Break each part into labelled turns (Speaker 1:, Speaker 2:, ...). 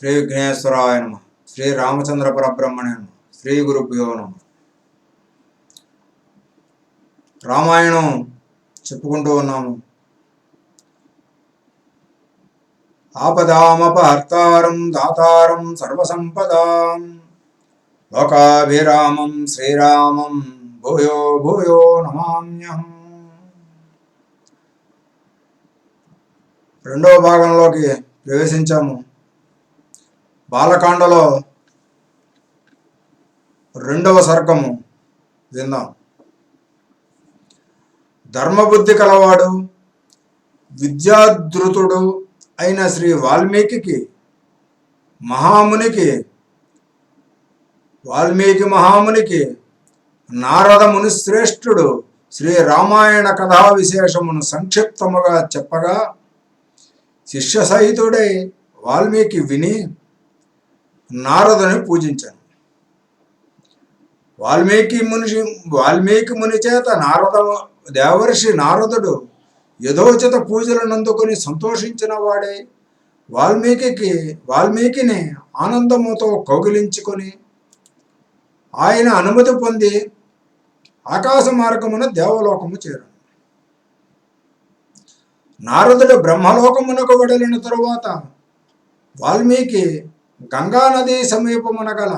Speaker 1: శ్రీ విఘ్నేశ్వరాయ నమ. శ్రీ రామచంద్ర పరబ్రహ్మణే నమ. శ్రీ గురుభ్యో నమ. రామాయణం చెప్పుకుంటూ ఉన్నాము. ఆపదామపహర్తారం దాతారం సర్వసంపదాం లోకాభిరామం శ్రీరామం భూయో భూయో నమామ్యహం. రెండవ భాగంలోకి ప్రవేశించాము. బాలకాండలో రెండవ సర్గము విందాం. ధర్మబుద్ధి కలవాడు విద్యాధృతుడు అయిన శ్రీ వాల్మీకి మహామునికి నారద మునిశ్రేష్ఠుడు శ్రీ రామాయణ కథా విశేషమును సంక్షిప్తముగా చెప్పగా శిష్య సహితుడై వాల్మీకి విని నారదుని పూజించాను. వాల్మీకి ముని చేత దేవర్షి నారదుడు యథోచిత పూజలను అందుకొని సంతోషించిన వాడే వాల్మీకిని ఆనందముతో కౌగిలించుకొని ఆయన అనుమతి పొంది ఆకాశ మార్గమున దేవలోకము చేరాడు. నారదుడు బ్రహ్మలోకమునకు వెడలిన తరువాత వాల్మీకి గంగా నది సమీపమున గల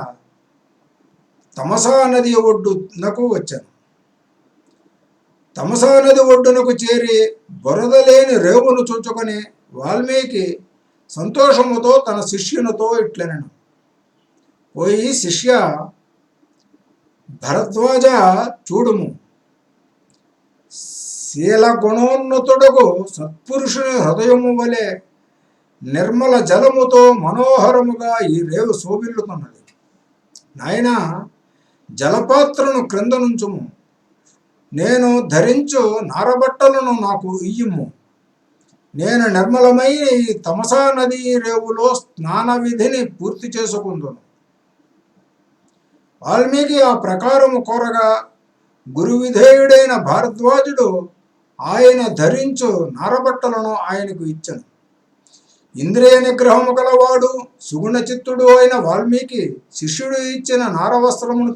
Speaker 1: తమసా నది ఒడ్డునకు వచ్చాను. తమసా నది ఒడ్డునకు చేరి బురద లేని రేవును చూచుకొని వాల్మీకి సంతోషముతో తన శిష్యునితో ఇట్లనెను. పోయి శిష్య, భరద్వాజ చూడుము, శీల గుణోన్నతుడకు సత్పురుషుని హృదయము వలె నిర్మల జలముతో మనోహరముగా ఈ రేవు శోభిల్లుతున్నది. నాయనా, జలపాత్రను క్రింద నుంచుము, నేను ధరించు నారబట్టలను నాకు ఇయ్యుము. నేను నిర్మలమైన ఈ తమసా నదీ రేవులో స్నాన విధిని పూర్తి చేసుకుందును. వాల్మీకి ఆ ప్రకారము కోరగా గురువిధేయుడైన భారద్వాజుడు ఆయన ధరించు నారబట్టలను ఆయనకు ఇచ్చను. ఇంద్రియ నిగ్రహము గలవాడు సుగుణ చిత్తుడు అయిన వాల్మీకి శిష్యుడు ఇచ్చిన నారవస్త్రమును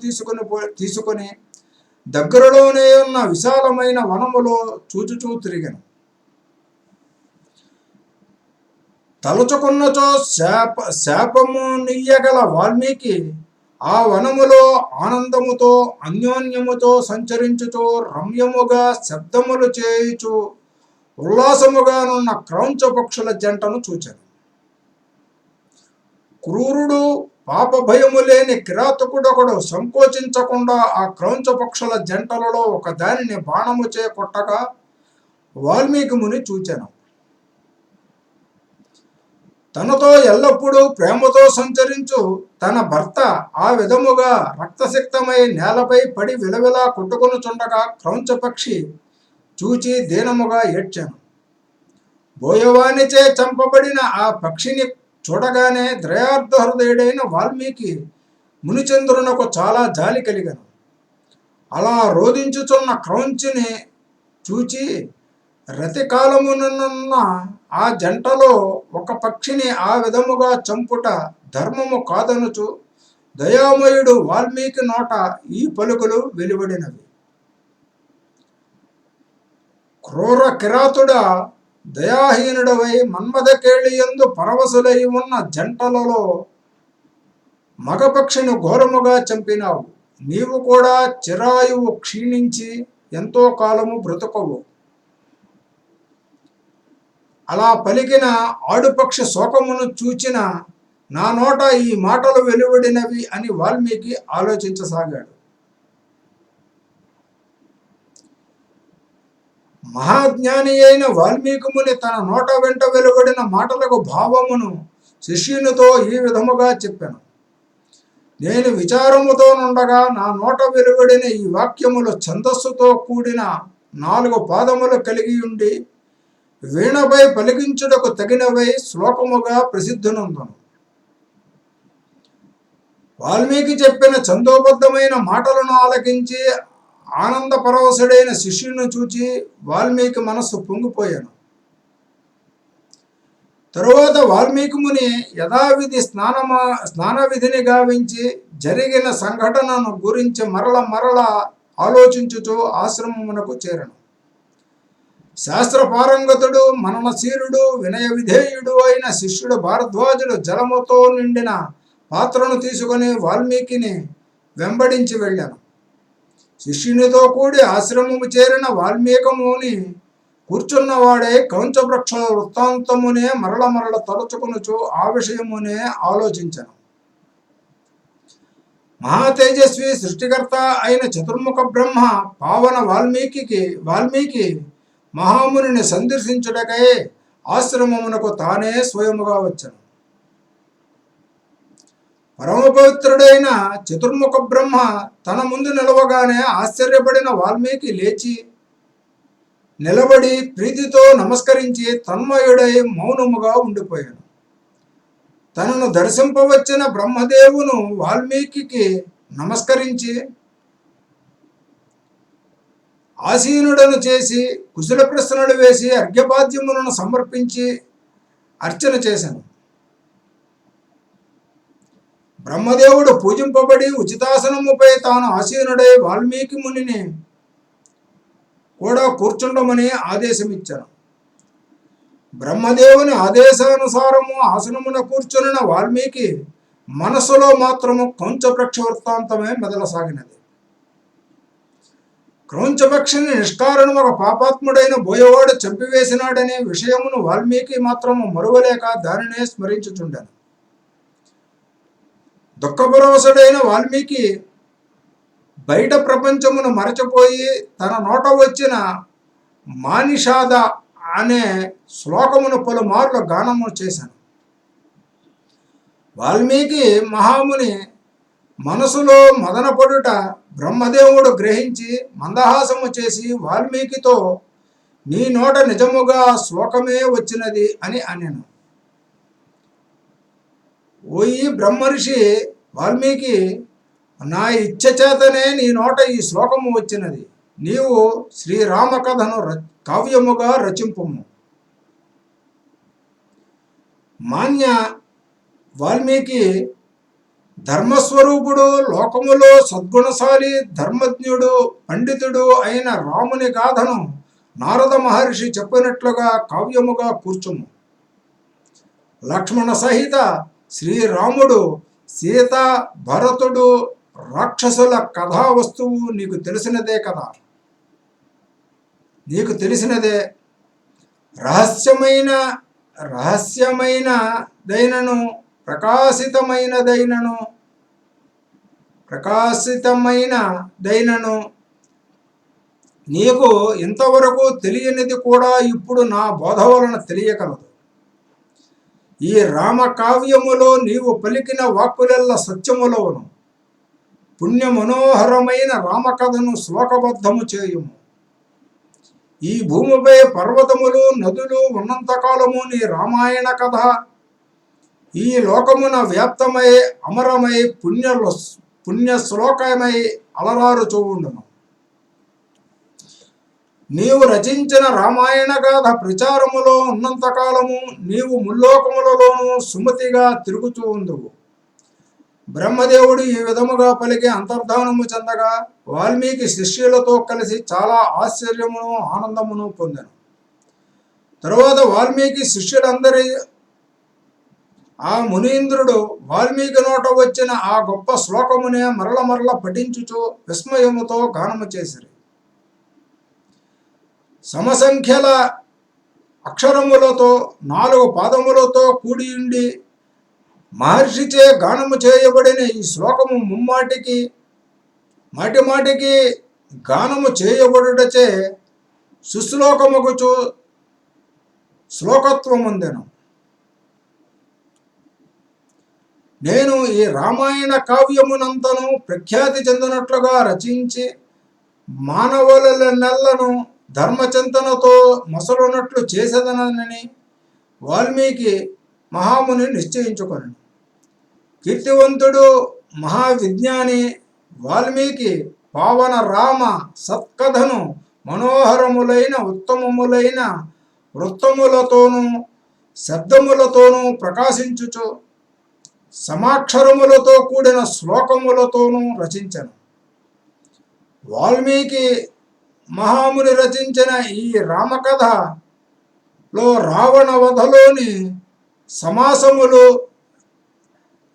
Speaker 1: తీసుకొని దగ్గరలోనే ఉన్న విశాలమైన వనములో చూచుచూ తిరిగాను. తలుచుకున్నచో శాపము నియ్యగల వాల్మీకి ఆ వనములో ఆనందముతో అన్యోన్యముతో సంచరించుచు రమ్యముగా శబ్దములు చేయుచు ఉల్లాసముగానున్న క్రౌంచ పక్షుల జంటను చూచాను. క్రూరుడు పాప భయము లేని కిరాతకుడొకడు సంకోచించకుండా ఆ క్రౌంచ పక్షుల జంటలలో ఒక దానిని బాణము చే కొట్టగా వాల్మీకి ముని చూచాను. తనతో ఎల్లప్పుడూ ప్రేమతో సంచరించు తన భర్త ఆ విధముగా రక్తసిక్తమై నేలపై పడి విలవిలా కొట్టుకొనుచుండగా క్రౌంచ పక్షి చూచి దీనముగా ఏడ్చాను. బోయవానిచే చంపబడిన ఆ పక్షిని చూడగానే ద్రయార్థ హృదయుడైన వాల్మీకి మునిచంద్రునకు చాలా జాలి కలిగాను. అలా రోధించుచున్న క్రౌంచిని చూచి రతికాలమునున్న ఆ జంటలో ఒక పక్షిని ఆ విధముగా చంపుట ధర్మము కాదనుచు దయామయుడు వాల్మీకి నోట ఈ పలుకులు వెలువడినవి. క్రూర కిరాతుడా, దయాహీనుడవై మన్మథకేళియందు పరవశులై ఉన్న జంటలలో మగపక్షిని ఘోరముగా చంపినావు. నీవు కూడా చిరాయువు క్షీణించి ఎంతో కాలము బ్రతుకవు. అలా పలికిన ఆడుపక్షి శోకమును చూచిన నా నోట ఈ మాటలు వెలువడినవి అని వాల్మీకి ఆలోచించసాగాడు. మహాజ్ఞాని అయిన వాల్మీకి ముని తన నోట వెంట వెలువడిన మాటలకు భావమును శిష్యునితో ఈ విధముగా చెప్పాను. నేను విచారముతో నుండగా నా నోట వెలువడిన ఈ వాక్యములు ఛందస్సుతో కూడిన 4 పాదములు కలిగి ఉండి వీణపై పలికించుటకు తగినవై శ్లోకముగా ప్రసిద్ధునందును. వాల్మీకి చెప్పిన ఛందోబద్ధమైన మాటలను ఆలకించి ఆనంద పరవశుడైన శిష్యుని చూచి వాల్మీకి మనస్సు పొంగిపోయాను. తరువాత వాల్మీకి ముని యథావిధి స్నాన విధిని గావించి జరిగిన సంఘటనను గురించి మరల ఆలోచించుచు ఆశ్రమమునకు చేరను. శాస్త్ర పారంగతుడు, మననశీలుడు, వినయ విధేయుడు అయిన శిష్యుడు భారద్వాజుడు జలముతో నిండిన పాత్రను తీసుకొని వాల్మీకిని వెంబడించి వెళ్ళాను. శిష్యునితో కూడి ఆశ్రమము చేరిన వాల్మీకముని కూర్చున్నవాడే కౌంచవృక్ష వృత్తాంతమునే మరల తలుచుకొనుచు ఆ విషయమునే ఆలోచించను. మహాతేజస్వి సృష్టికర్త అయిన చతుర్ముఖ బ్రహ్మ పావన వాల్మీకి మహామునిని సందర్శించుటకై ఆశ్రమమునకు తానే స్వయముగా వచ్చను. పరమపవిత్రుడైన చతుర్ముఖ బ్రహ్మ తన ముందు నిలవగానే ఆశ్చర్యపడిన వాల్మీకి లేచి నిలబడి ప్రీతితో నమస్కరించి తన్మయుడై మౌనముగా ఉండిపోయాను. తనను దర్శింపవచ్చిన బ్రహ్మదేవును వాల్మీకి నమస్కరించి ఆసీనుడను చేసి కుశల ప్రశ్నలు వేసి అర్ఘ్యపాద్యములను సమర్పించి అర్చన చేశాను. బ్రహ్మదేవుడు పూజింపబడి ఉచితాసనముపై తాను ఆసీనుడై వాల్మీకి మునిని కూడా కూర్చుండమని ఆదేశమిచ్చాను. బ్రహ్మదేవుని ఆదేశానుసారము ఆసనమున కూర్చున్న వాల్మీకి మనస్సులో మాత్రము క్రౌంచపక్ష వృత్తాంతమే మెదలసాగినది. క్రౌంచపక్షిని నిష్కారణం ఒక పాపాత్ముడైన బోయవాడు చంపివేసినాడనే విషయమును వాల్మీకి మాత్రము మరువలేక దానినే స్మరించుచుండెను. దుఃఖపరవశుడైన వాల్మీకి బయట ప్రపంచమును మరచిపోయి తన నోట వచ్చిన మానిషాద అనే శ్లోకమును పలుమార్లు గానము చేశాను. వాల్మీకి మహాముని మనసులో మదనపడుట బ్రహ్మదేవుడు గ్రహించి మందహాసము చేసి వాల్మీకితో నీ నోట నిజముగా శ్లోకమే వచ్చినది అని అనెను. ఓయి బ్రహ్మర్షి వాల్మీకి, నా ఇచ్ఛ చేతనే నీ నోట ఈ శ్లోకము వచ్చినది. నీవు శ్రీరామ కథను కావ్యముగా రచింపుము. మాన్య వాల్మీకి ధర్మస్వరూపుడు, లోకములో సద్గుణశాలి, ధర్మజ్ఞుడు, పండితుడు అయిన రాముని గాథను నారద మహర్షి చెప్పినట్లుగా కావ్యముగా కూర్చుము. లక్ష్మణ సహిత శ్రీరాముడు, సీత, భరతుడు, రాక్షసుల కథా వస్తువు నీకు తెలిసినదే కదా. నీకు తెలిసినదే. రహస్యమైనదైనను ప్రకాశితమైనదైనను నీకు ఇంతవరకు తెలియనిది కూడా ఇప్పుడు నా బోధ వలన తెలియగలదు. ఈ రామకావ్యములో నీవు పలికిన వాక్కులెల్ల సత్యములోను. పుణ్య మనోహరమైన రామకథను శ్లోకబద్ధము చేయుము. ఈ భూమిపై పర్వతములు, నదులు ఉన్నంతకాలము నీ రామాయణ కథ ఈ లోకమున వ్యాప్తమై అమరమై పుణ్యశ్లోకమై అలరారుచూ ఉండును. నీవు రచించిన రామాయణ గాథ ప్రచారములో ఉన్నంతకాలము నీవు ముల్లోకములలోనూ సుమతిగా తిరుగుతూ ఉందువు. బ్రహ్మదేవుడు ఈ విధముగా పలికి అంతర్ధానము చెందగా వాల్మీకి శిష్యులతో కలిసి చాలా ఆశ్చర్యమును ఆనందమును పొందాను. తరువాత వాల్మీకి శిష్యులందరి ఆ మునీంద్రుడు వాల్మీకి నోట వచ్చిన ఆ గొప్ప శ్లోకమునే మరల పఠించుచు విస్మయముతో గానము చేసిరి. సమసంఖ్యల అక్షరములతో 4 పాదములతో కూడియుండి మహర్షిచే గానము చేయబడిన ఈ శ్లోకము మాటిమాటికి గానము చేయబడుటచే సుశ్లోకముగుచు శ్లోకత్వముందెను. నేను ఈ రామాయణ కావ్యమునంతను ప్రఖ్యాతి చెందినట్లుగా రచించి మానవులనెల్లను ధర్మచింతనతో మొసలునట్లు చేసేదనని వాల్మీకి మహాముని నిశ్చయించుకొనెను. కీర్తివంతుడు, మహావిజ్ఞాని వాల్మీకి పావన రామ సత్కథను మనోహరములైన ఉత్తమములైన వృత్తములతోనూ శబ్దములతోనూ ప్రకాశించుచు సమాక్షరములతో కూడిన శ్లోకములతోనూ రచించను. వాల్మీకి మహాముని రచించిన ఈ రామకథలో రావణ వధలోని సమాసములు,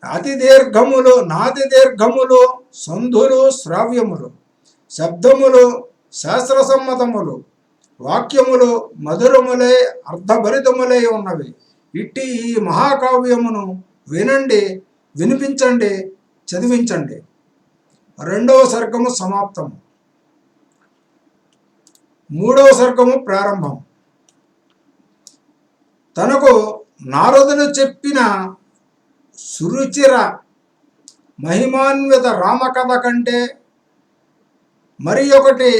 Speaker 1: అతి దీర్ఘములు, నాతి దీర్ఘములు, సంధులు, శ్రావ్యములు, శబ్దములు, శాస్త్రసమ్మతములు, వాక్యములు మధురములై అర్థభరితములై ఉన్నవి. ఇట్టి ఈ మహాకావ్యమును వినండి, వినిపించండి, చదివించండి. 2వ సర్గము సమాప్తము. 3వ సర్గము ప్రారంభం. తనకు నారదుడు చెప్పిన సురుచిర మహిమాన్విత రామకథ కంటే మరి ఒకటి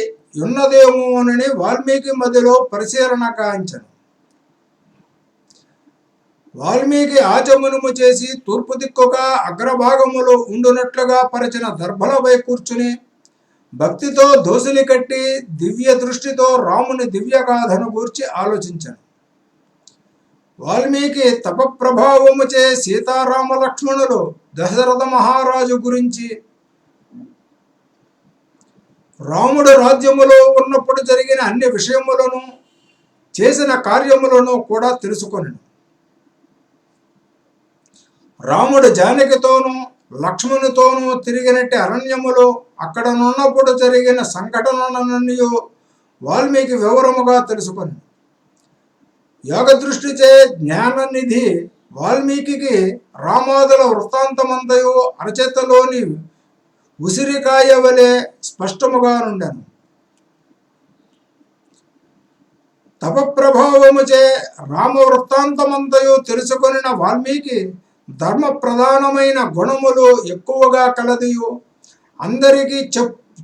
Speaker 1: ఉన్నదేమోనని వాల్మీకి మదిలో పరిశీలన కాంచను. వాల్మీకి ఆచమనము చేసి తూర్పు దిక్కుగా అగ్రభాగములో ఉండునట్లుగా పరిచిన దర్భలపై కూర్చుని భక్తితో దోసిలి కట్టి దివ్య దృష్టితో రాముని దివ్యగాథను గూర్చి ఆలోచించాను. వాల్మీకి తపప్రభావముచే సీతారామ లక్ష్మణులు దశరథ మహారాజు గురించి, రాముడు రాజ్యములో ఉన్నప్పుడు జరిగిన అన్ని విషయములను, చేసిన కార్యములను కూడా తెలుసుకొనెను. రాముడు జానకితోనూ లక్ష్మణుతోనూ తిరిగినట్టు అరణ్యములో అక్కడనున్నప్పుడు జరిగిన సంఘటనలన్నీ వాల్మీకి వివరముగా తెలుసుకొని యోగదృష్టిచే జ్ఞాననిధి వాల్మీకి రామాదుల వృత్తాంతమంతయు అరచేతలోని ఉసిరికాయ వలె స్పష్టముగా నుండెను. తపప్రభావముచే రామ వృత్తాంతమంతయు తెలుసుకొనిన వాల్మీకి ధర్మ ప్రధానమైన గుణములు ఎక్కువగా కలదియు, అందరికీ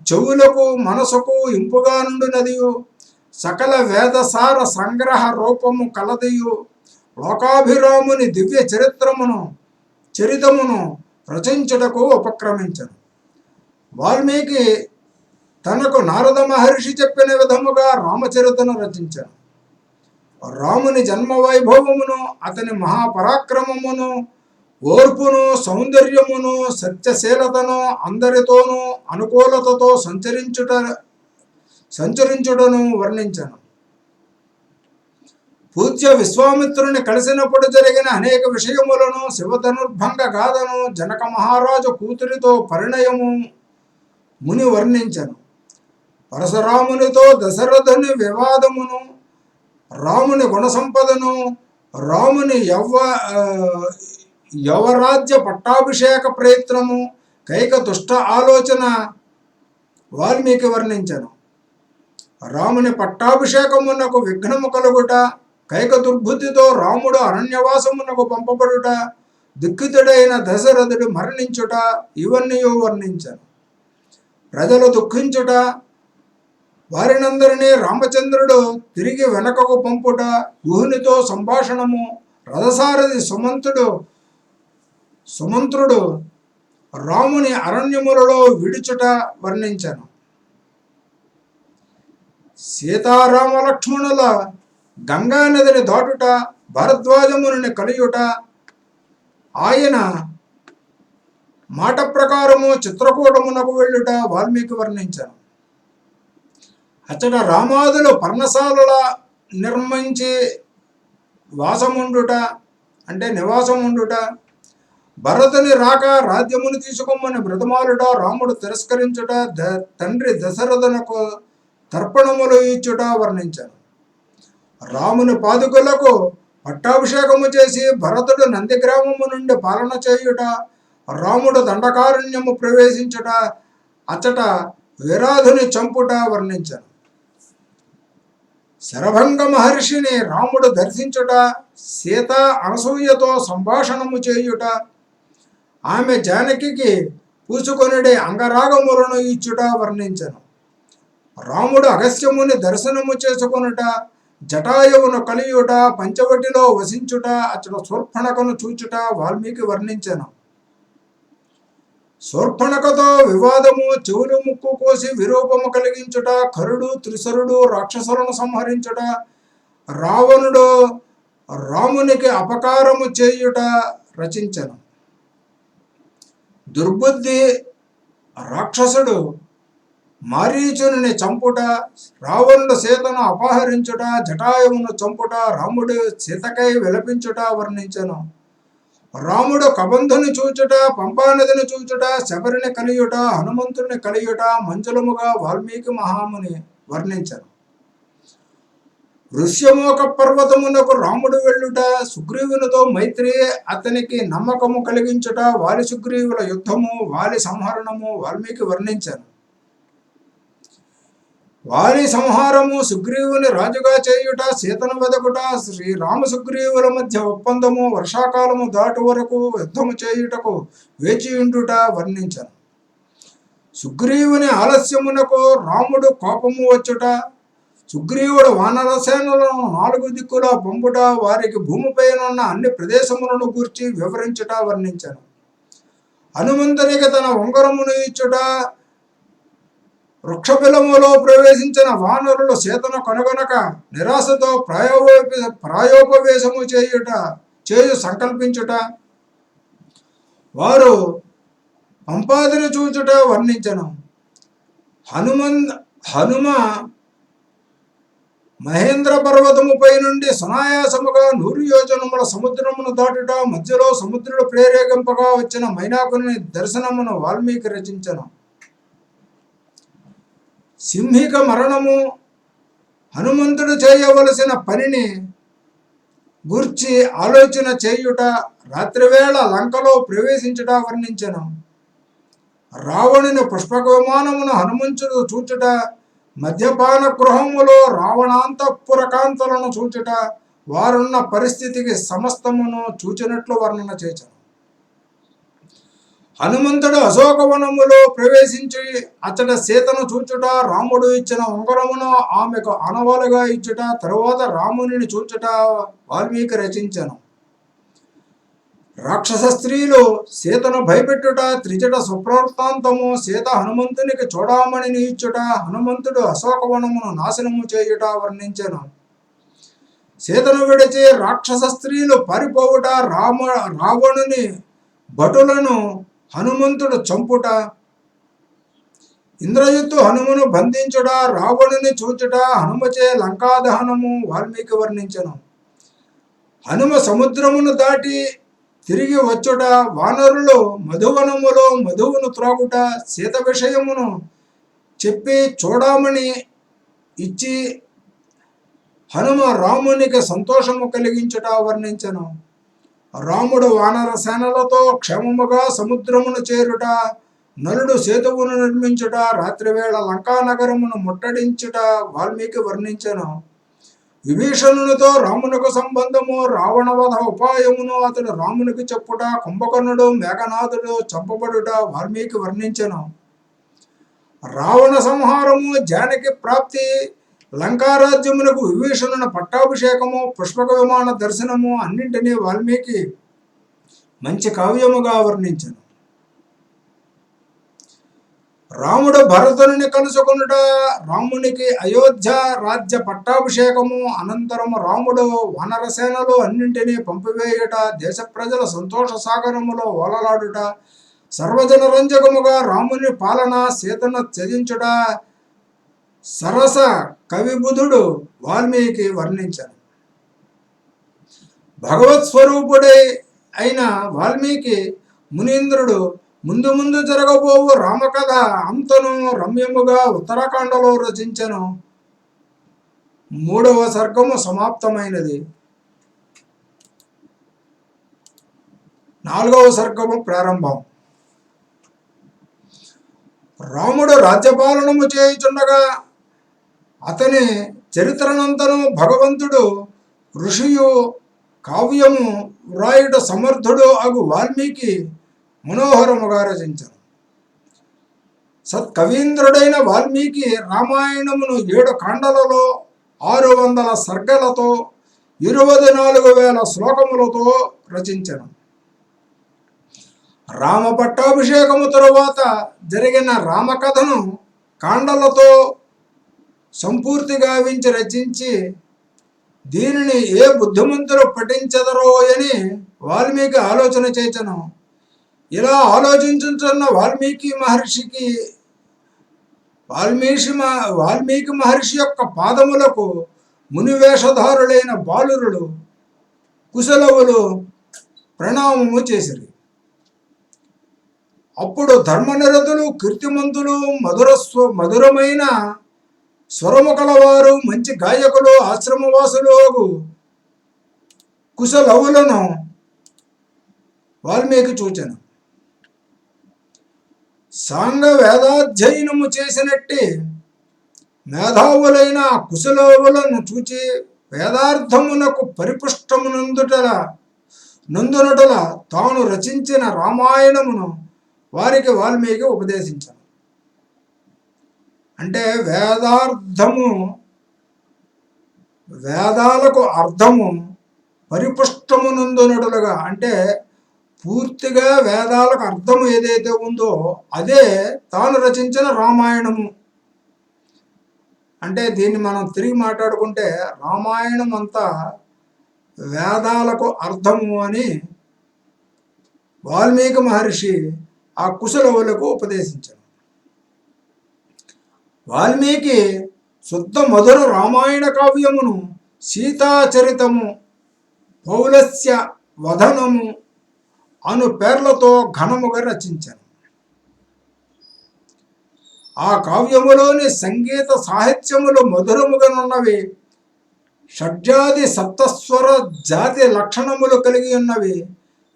Speaker 1: చెవులకు మనసుకు ఇంపుగా నుండినదియు, సకల వేదసార సంగ్రహ రూపము కలదియు, లోకాభిరాముని దివ్య చరితమును రచించుటకు ఉపక్రమించను. వాల్మీకి తనకు నారద మహర్షి చెప్పిన విధముగా రామచరితను రచించాను. రాముని జన్మ వైభవమును, అతని మహాపరాక్రమమును, ఓర్పును, సౌందర్యమును, సత్యశీలతను, అందరితోనూ అనుకూలతతో సంచరించుటను వర్ణించను. పూజ్య విశ్వామిత్రుని కలిసినప్పుడు జరిగిన అనేక విషయములను, శివధనుర్భంగ గాథను, జనక మహారాజు కూతురితో పరిణయము ముని వర్ణించను. పరశురామునితో దశరథుని వివాదమును, రాముని గుణసంపదను, రాముని యవరాజ్య పట్టాభిషేక ప్రయత్నము, కైక దుష్ట ఆలోచన వాల్మీకి వర్ణించను. రాముని పట్టాభిషేకమునకు విఘ్నము కలుగుట, కైక దుర్బుద్ధితో రాముడు అరణ్యవాసమునకు పంపబడుట, దుఃఖితుడైన దశరథుడు మరణించుట, ఇవన్నీ వర్ణించను. ప్రజలు దుఃఖించుట, వారినందరినీ రామచంద్రుడు తిరిగి వెనకకు పంపుట, గుహునితో సంభాషణము, రథసారథి సుమంత్రుడు రాముని అరణ్యములలో విడుచుట వర్ణించను. సీతారామ లక్ష్మణుల గంగానదిని దాటుట, భరద్వాజముని కలియుట, ఆయన మాట ప్రకారము చిత్రకూటమునకు వెళ్ళుట వాల్మీకి వర్ణించను. అచ్చట రామాదులు పర్ణశాలల నిర్మించి వాసముండుట అంటే నివాసం ఉండుట, భరతుని రాక రాజ్యమును తీసుకోమని బ్రతమాలుట, రాముడు తిరస్కరించుట, తండ్రి దశరథునకు తర్పణములు ఇచ్చుట వర్ణించాను. రాముని పాదుకులకు పట్టాభిషేకము చేసి భరతుడు నందిగ్రామము నుండి పాలన చేయుట, రాముడు దండకారణ్యము ప్రవేశించుట, అచ్చట విరాధుని చంపుట వర్ణించాను. శరభంగ మహర్షిని రాముడు దర్శించుట, సీత అనసూయతో సంభాషణము చేయుట, ఆమె జానకి పూసుకొనిడే అంగరాగములను ఇచ్చుట వర్ణించను. రాముడు అగస్త్యముని దర్శనము చేసుకొనుట, జటాయువును కలియుట, పంచవటిలో వసించుట, అచ్చట శూర్పణఖను చూచుట వాల్మీకి వర్ణించను. శూర్పణఖతో వివాదము, చెవులు ముక్కు కోసి విరూపము కలిగించుట, కరుడు త్రిశరుడు రాక్షసులను సంహరించుట, రామునికి అపకారము చేయుట రచించను. దుర్బుద్ధి రాక్షసుడు మారీచుని చంపుట, రావణుడు సీతను అపహరించుట, జటాయువును చంపుట, రాముడు సీతకై విలపించుట వర్ణించను. రాముడు కబంధుని చూచుట, పంపానదిని చూచుట, శబరిని కలియుట, హనుమంతుని కలియుట మంజులముగా వాల్మీకి మహాముని వర్ణించను. ఋష్యమోక పర్వతమునకు రాముడు వెళ్ళుట, సుగ్రీవునితో మైత్రి, అతనికి నమ్మకము కలిగించుట, వాలి సుగ్రీవుల యుద్ధము, వాలి సంహరణము వాల్మీకి వర్ణించను. వాలి సంహారము, సుగ్రీవుని రాజుగా చేయుట, సీతను వెదకుట, శ్రీరామ సుగ్రీవుల మధ్య ఒప్పందము, వర్షాకాలము దాటు వరకు యుద్ధము చేయుటకు వేచియుండుట వర్ణించను. సుగ్రీవుని ఆలస్యమునకు రాముడు కోపము వచ్చుట, సుగ్రీవుడు వానరసేనలను 4 దిక్కులా పంపుట, వారికి భూమిపైనున్న అన్ని ప్రదేశములను గూర్చి వివరించుట వర్ణించను. హనుమంతునికి తన ఉంగరమును ఇచ్చుట, వృక్షబిలములో ప్రవేశించిన వానరులు సీతను కనుగొనక నిరాశతో ప్రాయోపవేశము చేయు సంకల్పించుట, వారు పంపాదిని చూచుట వర్ణించను. హనుమ మహేంద్ర పర్వతముపై నుండి సునాయాసముగా 100 యోజనముల సముద్రమును దాటుట, మధ్యలో సముద్రుడు ప్రేరేగింపగా వచ్చిన మైనాకుని దర్శనమును వాల్మీకి రచించను. సింహిక మరణము, హనుమంతుడు చేయవలసిన పనిని గూర్చి ఆలోచన చేయుట, రాత్రివేళ లంకలో ప్రవేశించుట వర్ణించను. రావణుని పుష్పక విమానమును హనుమంతుడు చూచుట, మద్యపాన గృహములో రావణాంతఃపురకాంతలను చూచుట, వారున్న పరిస్థితికి సమస్తమును చూచినట్లు వర్ణన చేచను. హనుమంతుడు అశోకవనములో ప్రవేశించి అతడ సీతను చూచుట, రాముడు ఇచ్చిన ఉంగరమును ఆమెకు ఆనవాలుగా ఇచ్చుట, తరువాత రామునిని చూచుట వాల్మీకి రచించను. రాక్షస స్త్రీలు సీతను భయపెట్టుట, త్రిజట సుప్రవృత్తాంతము, సీత హనుమంతునికి చూడామణిని ఇచ్చుట, హనుమంతుడు అశోకవనమును నాశనము చేయుట వర్ణించెను. సీతను విడిచి రాక్షస స్త్రీలు పారిపోవుట, రావణుని భటులను హనుమంతుడు చంపుట, ఇంద్రజిత్తు హనుమను బంధించుట, రావణుని చూచుట, హనుమచే లంకాదహనము వాల్మీకి వర్ణించెను. హనుమ సముద్రమును దాటి తిరిగి వచ్చుట, వానరులు మధువనములో మధువును త్రాగుట, సీత విషయమును చెప్పి చూడమని ఇచ్చి హనుమ రామునికి సంతోషము కలిగించుట వర్ణించెను. రాముడు వానర సేనలతో క్షేమముగా సముద్రమును చేరుట, నలుడు సేతువును నిర్మించుట, రాత్రివేళ లంకానగరమును ముట్టడించుట వాల్మీకి వర్ణించెను. విభీషణునితో రామునకు సంబంధము, రావణవధ ఉపాయమును అతడు రామునికి చెప్పుట, కుంభకర్ణుడు మేఘనాథుడు చంపబడుట వాల్మీకి వర్ణించెను. రావణ సంహారము, జానకి ప్రాప్తి, లంకారాజ్యమునకు విభీషణుని పట్టాభిషేకము, పుష్పక విమాన దర్శనము అన్నింటినీ వాల్మీకి మంచి కావ్యముగా వర్ణించెను. రాముడు భరతుని కలుసుకొనుట, రామునికి అయోధ్య రాజ్య పట్టాభిషేకము, అనంతరము రాముడు వానరసేనలు అన్నింటినీ పంపివేయుట, దేశ ప్రజల సంతోష సాగరములో ఓలలాడుట, సర్వజన రంజకముగా రాముని పాలన, సీతను త్యజించుట సరస కవిబుధుడు వాల్మీకి వర్ణించను. భగవత్ స్వరూపుడై అయిన వాల్మీకి మునీంద్రుడు ముందు ముందు జరగబోవు రామకథ అంతను రమ్యముగా ఉత్తరాఖండలో రచించెను. 3వ సర్గము సమాప్తమైనది. 4వ సర్గము ప్రారంభం. రాముడు రాజ్యపాలనము చేయుచుండగా అతని చరిత్రనంతను భగవంతుడు ఋషియు కావ్యము వ్రాయుట సమర్థుడు అగు వాల్మీకి మనోహరముగా రచించను. సత్కవీంద్రుడైన వాల్మీకి రామాయణమును 7 కాండలలో 600 సర్గలతో 24,000 శ్లోకములతో రచించను. రామ పట్టాభిషేకము తరువాత జరిగిన రామకథను కాండలతో సంపూర్తిగా రచించి దీనిని ఏ బుద్ధిమంతులు పఠించదరో అని వాల్మీకి ఆలోచన చేచను. ఇలా ఆలోచించుతున్న వాల్మీకి మహర్షి యొక్క పాదములకు మునివేషధారులైన బాలురులు కుశలవులు ప్రణామము చేసిరి. అప్పుడు ధర్మనిరతులు, కీర్తిమంతులు, మధురమైన స్వరము కలవారు, మంచి గాయకులు, ఆశ్రమవాసులు కుశలవులను వాల్మీకి చూచెను. సాంగ వేదాధ్యయనము చేసినట్టి మేధావులైన కుశలవులను చూచి వేదార్థమునకు నందునటుల తాను రచించిన రామాయణమును వారికి వాల్మీకి ఉపదేశించాను. అంటే వేదాలకు అర్థము పరిపుష్టమునందునటులుగా, అంటే పూర్తిగా వేదాలకు అర్థము ఏదైతే ఉందో అదే తాను రచించిన రామాయణము. అంటే దీన్ని మనం తిరిగి మాట్లాడుకుంటే రామాయణం అంతా వేదాలకు అర్థము అని వాల్మీకి మహర్షి ఆ కుశలవులకు ఉపదేశించారు. వాల్మీకి శుద్ధ మధుర రామాయణ కావ్యమును సీతాచరితము, పౌలస్య వదనము అను పేర్లతో ఘనముగా రచించారు. ఆ కావ్యములోని సంగీత సాహిత్యములు మధురముగానున్నవి, షడ్జాది సప్తస్వర జాతి లక్షణములు కలిగి ఉన్నవి,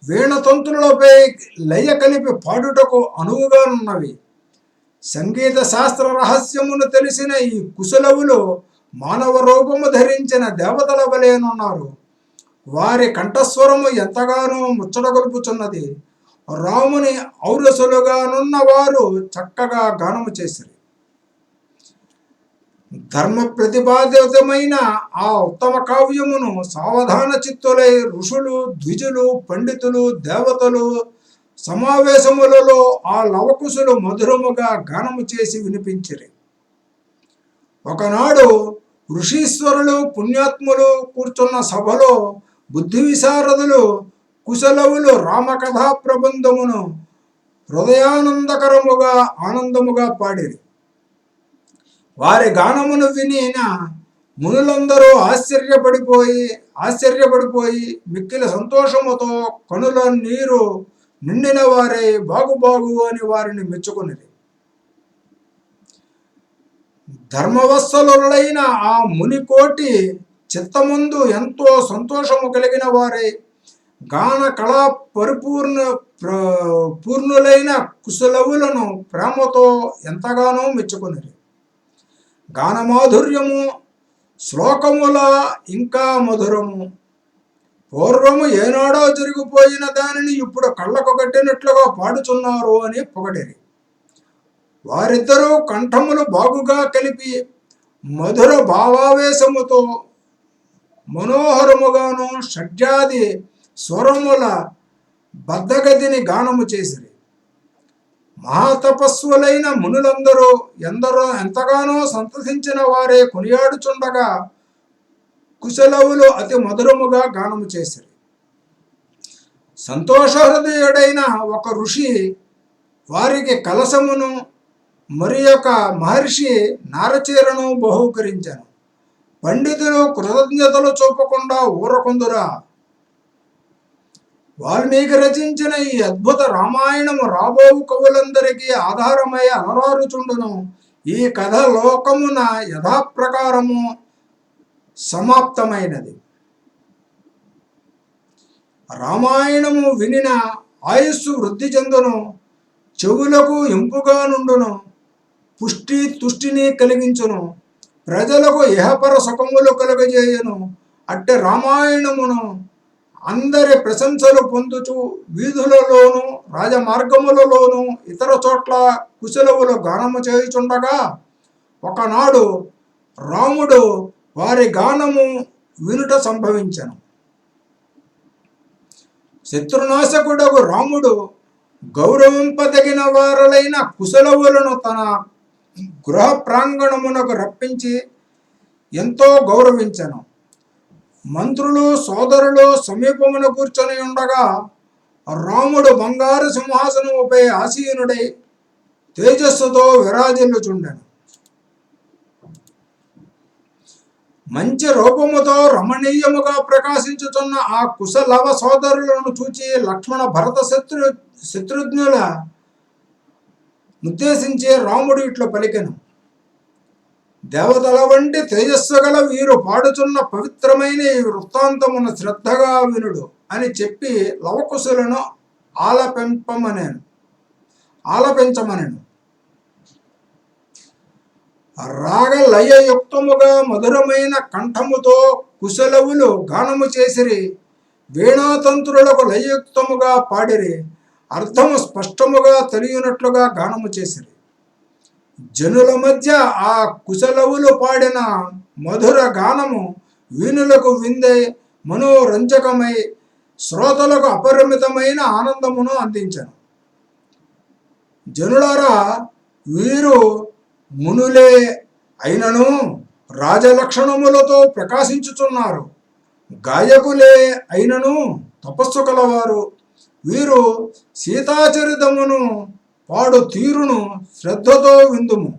Speaker 1: వీణతంతులపై లయ కలిపి పాడుటకు అనువుగానున్నవి. సంగీత శాస్త్ర రహస్యమును తెలిసిన ఈ కుశలవులు మానవ రూపము ధరించిన దేవతల వలెనున్నారు. వారి కంఠస్వరము ఎంతగానో ముచ్చటగొల్పుచున్నది. రాముని ఔరసులుగానున్న వారు చక్కగా గానము చేసిరి. ధర్మ ప్రతిపాదితమైన ఆ ఉత్తమ కావ్యమును సావధాన చిత్తులై ఋషులు, ద్విజులు, పండితులు, దేవతలు సమావేశములలో ఆ లవకుశులు మధురముగా గానము చేసి వినిపించిరి. ఒకనాడు ఋషీశ్వరులు, పుణ్యాత్ములు కూర్చున్న సభలో బుద్ధి విశారదులు కుశలవులు రామకథా ప్రబంధమును ఆనందముగా పాడిరి. వారి గానమును వినిన మునులందరూ ఆశ్చర్యపడిపోయి మిక్కిలి సంతోషముతో కనుల నీరు నిండిన వారై బాగు అని వారిని మెచ్చుకునిరి. ధర్మవత్సలులైన ఆ మునికోటి చిత్తముందు ఎంతో సంతోషము కలిగిన వారై గాన కళా పూర్ణులైన కుశలవులను ప్రేమతో ఎంతగానో మెచ్చుకునిరి. గానమాధుర్యము శ్లోకముల ఇంకా మధురము. పూర్వము ఏనాడో జరిగిపోయిన దానిని ఇప్పుడు కళ్ళకు కట్టినట్లుగా పాడుచున్నారు అని పొగడిరి. వారిద్దరూ కంఠములు బాగుగా కలిపి మధుర భావావేశముతో మనోహరముగాను షడ్జాది స్వరముల బద్ధగతిని గానము చేసిరి. మహాతపస్సులైన మునులందరూ ఎంతగానో సంతసించిన వారే కొనియాడుచుండగా కుశలవులు అతి మధురముగా గానము చేసిరి. సంతోషహృదయుడైన ఒక ఋషి వారికి కలశమును, మరి యొక్క మహర్షి నారచీరను బహూకరించాను. పండితులు కృతజ్ఞతలు చూపకుండా ఊరకుందురా. వాల్మీకి రచించిన ఈ అద్భుత రామాయణము రాబోవు కవులందరికీ ఆధారమై అనరారుచుండును. ఈ కథ లోకమున యథాప్రకారము సమాప్తమైనది. రామాయణము వినిన ఆయుస్సు వృద్ధి చెందును, చెవులకు ఇంపుగా నుండును, తుష్టిని కలిగించును, ప్రజలకు ఇహపర సుఖములు కలుగజేయును. అట్టి రామాయణమును అందరి ప్రశంసలు పొందుచు వీధులలోను, రాజమార్గములలోను, ఇతర చోట్ల కుశలవులు గానము చేయుచుండగా ఒకనాడు రాముడు వారి గానము వినుట సంభవించెను. శత్రునాశకుడగు రాముడు గౌరవింపదగిన వారులైన కుశలవులను తన గృహ ప్రాంగణమునకు రప్పించి ఎంతో గౌరవించెను. మంత్రులు సోదరులు సమీపమున కూర్చొని ఉండగా రాముడు బంగారు సింహాసనముపై ఆసీనుడై తేజస్సుతో విరాజిల్లుచుండెను. మంచి రూపముతో రమణీయముగా ప్రకాశించుతున్న ఆ కుశలవ సోదరులను చూచి లక్ష్మణ భరత శత్రుఘ్నుల ఉద్దేశించి రాముడు ఇట్లు పలికెను. దేవతల వంటి తేజస్సు గల వీరు పాడుచున్న పవిత్రమైన ఈ వృత్తాంతమును శ్రద్ధగా వినుడు అని చెప్పి లవకుశులను ఆలపించమనెను. రాగలయయుక్తముగా మధురమైన కంఠముతో కుశలవులు గానము చేసిరి. వీణాతంత్రులకు లయయుక్తముగా పాడిరి. అర్థము స్పష్టముగా తెలియనట్లుగా గానము చేసిరి. జనుల మధ్య ఆ కుశలవులు పాడిన మధుర గానము వీణులకు విందే మనోరంజకమై శ్రోతలకు అపరిమితమైన ఆనందమును అందించను. జనులారా, వీరు మునులే అయినను రాజలక్షణములతో ప్రకాశించుచున్నారు. గాయకులే అయినను తపస్సు కలవారు. వీరు సీతాచరితమును పాడు తీరును శ్రద్ధతో విందుము.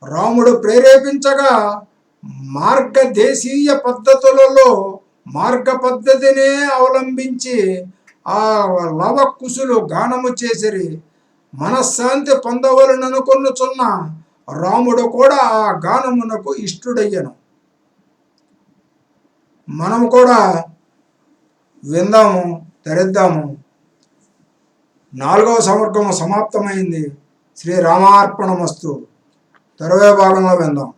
Speaker 1: రాముడు ప్రేరేపించగా మార్గదేశీయ పద్ధతులలో మార్గ పద్ధతినే అవలంబించి ఆ లవకుశులు గానము చేసిరి. మనశ్శాంతి పొందవలననుకొనుచున్న రాముడు కూడా ఆ గానమునకు ఇష్టుడయ్యను. మనము కూడా విందాము, ధరిద్దాము. 4వ సమర్గము సమాప్తమైంది. శ్రీరామార్పణమస్తు. 20వ భాగంలో విందాం.